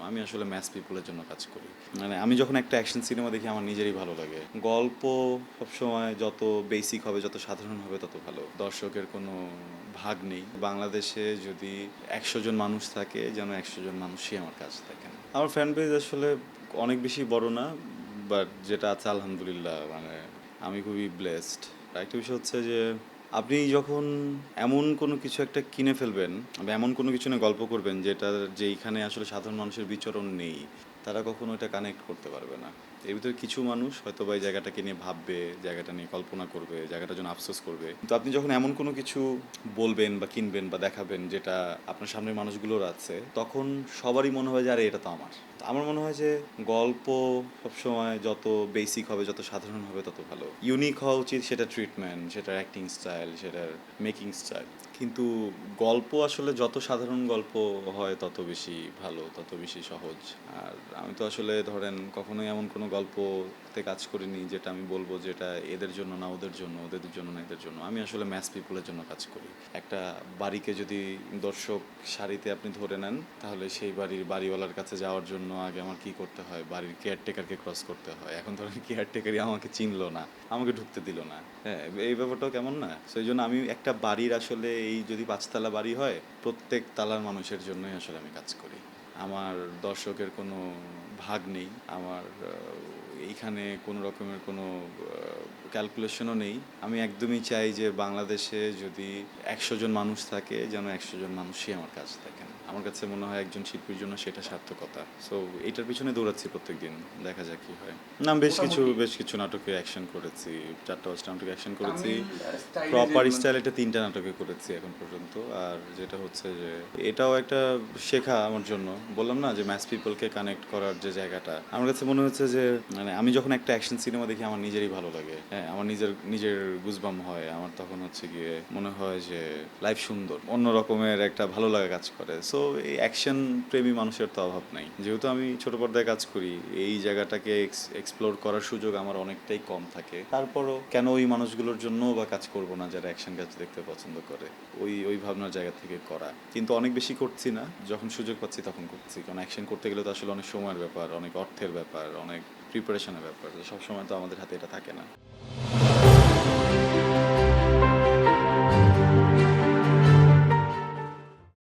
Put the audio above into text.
আমি আসলে ম্যাস পিপলের জন্য কাজ করি। মানে আমি যখন একটা অ্যাকশন সিনেমা দেখি আমার নিজেরই ভালো লাগে। গল্প সবসময় যত বেসিক হবে, যত সাধারণ হবে তত ভালো। দর্শকের কোনো ভাগ নেই। বাংলাদেশে যদি ১০০ জন মানুষ থাকে, যেন ১০০ জন মানুষই আমার কাছে থাকেন। আমার ফ্যান পেজ আসলে অনেক বেশি বড় না, বাট যেটা আছে আলহামদুলিল্লাহ, মানে আমি খুবই ব্লেসড। আরেকটা বিষয় হচ্ছে যে আপনি যখন এমন কোনো কিছু একটা কিনে ফেলবেন বা এমন কোনো কিছু নিয়ে গল্প করবেন যেইখানে আসলে সাধারণ মানুষের বিচরণ নেই, তারা কখনো এটা কানেক্ট করতে পারবে না। এর ভিতরে কিছু মানুষ হয়তো বা এই জায়গাটাকে নিয়ে ভাববে, জায়গাটা নিয়ে কল্পনা করবে, জায়গাটার জন্য আফসোস করবে। কিন্তু আপনি যখন এমন কোনো কিছু বলবেন বা কিনবেন বা দেখাবেন যেটা আপনার সামনের মানুষগুলোর আছে, তখন সবারই মনে হয় যে আরে এটা তো আমার। তো আমার মনে হয় যে গল্প সবসময় যত বেসিক হবে, যত সাধারণ হবে তত ভালো। ইউনিক হওয়া উচিত, সেটা ট্রিটমেন্ট, সেটার অ্যাক্টিং স্টাইল, সেটার মেকিং স্টাইল। কিন্তু গল্প আসলে যত সাধারণ গল্প হয় তত বেশি ভালো, তত বেশি সহজ। আর আমি তো আসলে ধরেন কখনোই এমন কোনো গল্পতে কাজ করিনি যেটা আমি বলবো যে এটা এদের জন্য না ওদের জন্য, ওদের জন্য না এদের জন্য। আমি আসলে ম্যাস পিপলের জন্য কাজ করি। একটা বাড়িকে যদি দর্শক সারিতে আপনি ধরে নেন, তাহলে সেই বাড়ির বাড়িওয়ালার কাছে যাওয়ার জন্য আগে আমার কি করতে হয়? বাড়ির কেয়ারটেকারকে ক্রস করতে হয়। এখন ধরেন কেয়ারটেকারই আমাকে চিনলো না, আমাকে ঢুকতে দিল না। হ্যাঁ, এই ব্যাপারটাও কেমন না? সেই জন্য আমি একটা বাড়ির আসলে এই যদি ৫ তলা বাড়ি হয়, প্রত্যেক তালার মানুষের জন্যই আসলে আমি কাজ করি। আমার দর্শকের কোনো ভাগ নেই। আমার এইখানে কোনো রকমের কোনো ক্যালকুলেশনও নেই। আমি একদমই চাই যে বাংলাদেশে যদি ১০০ জন মানুষ থাকে, যেন ১০০ জন মানুষই আমার কাছে থাকেন। আমার কাছে মনে হয় একজন শিল্পীর জন্য সেটা সার্থকতা। সো এটার পিছনে দৌড়াচ্ছি প্রত্যেকদিন। দেখা যাক কি হয়। না, মোটামুটি বেশ কিছু নাটকে অ্যাকশন করেছি। ৪টা ৫টা নাটকে অ্যাকশন করেছি। তামিল স্টাইলে যে প্রপার মানে স্টাইল এটা ৩টা নাটকে করেছি এখন পর্যন্ত। আর যেটা হচ্ছে যে এটাও একটা শেখা আমার জন্য। বললাম না যে ম্যাস পিপলকে কানেক্ট করার যে জায়গাটা, আমার কাছে মনে হচ্ছে যে মানে আমি যখন একটা অ্যাকশন সিনেমা দেখি আমার নিজেরই ভালো লাগে। হ্যাঁ, আমার নিজের গুজবাম হয়। আমার তখন হচ্ছে গিয়ে মনে হয় যে লাইফ সুন্দর, অন্য রকমের একটা ভালো লাগা কাজ করে। সো এই অ্যাকশন প্রেমী মানুষের তো অভাব নাই। যেহেতু আমি ছোট পর্দায় কাজ করি, এই জায়গাটাকে এক্সপ্লোর করার সুযোগ আমার অনেকটাই কম থাকে। তারপরও কেন ওই মানুষগুলোর জন্য বা কাজ করব না যারা অ্যাকশন কাজ দেখতে পছন্দ করে? ওই ভাবনার জায়গা থেকে করা। কিন্তু অনেক বেশি করছি না, যখন সুযোগ পাচ্ছি তখন করছি। কারণ অ্যাকশন করতে গেলে তো আসলে অনেক সময়ের ব্যাপার, অনেক অর্থের ব্যাপার, অনেক প্রিপারেশনের ব্যাপার। সবসময় তো আমাদের হাতে এটা থাকে না।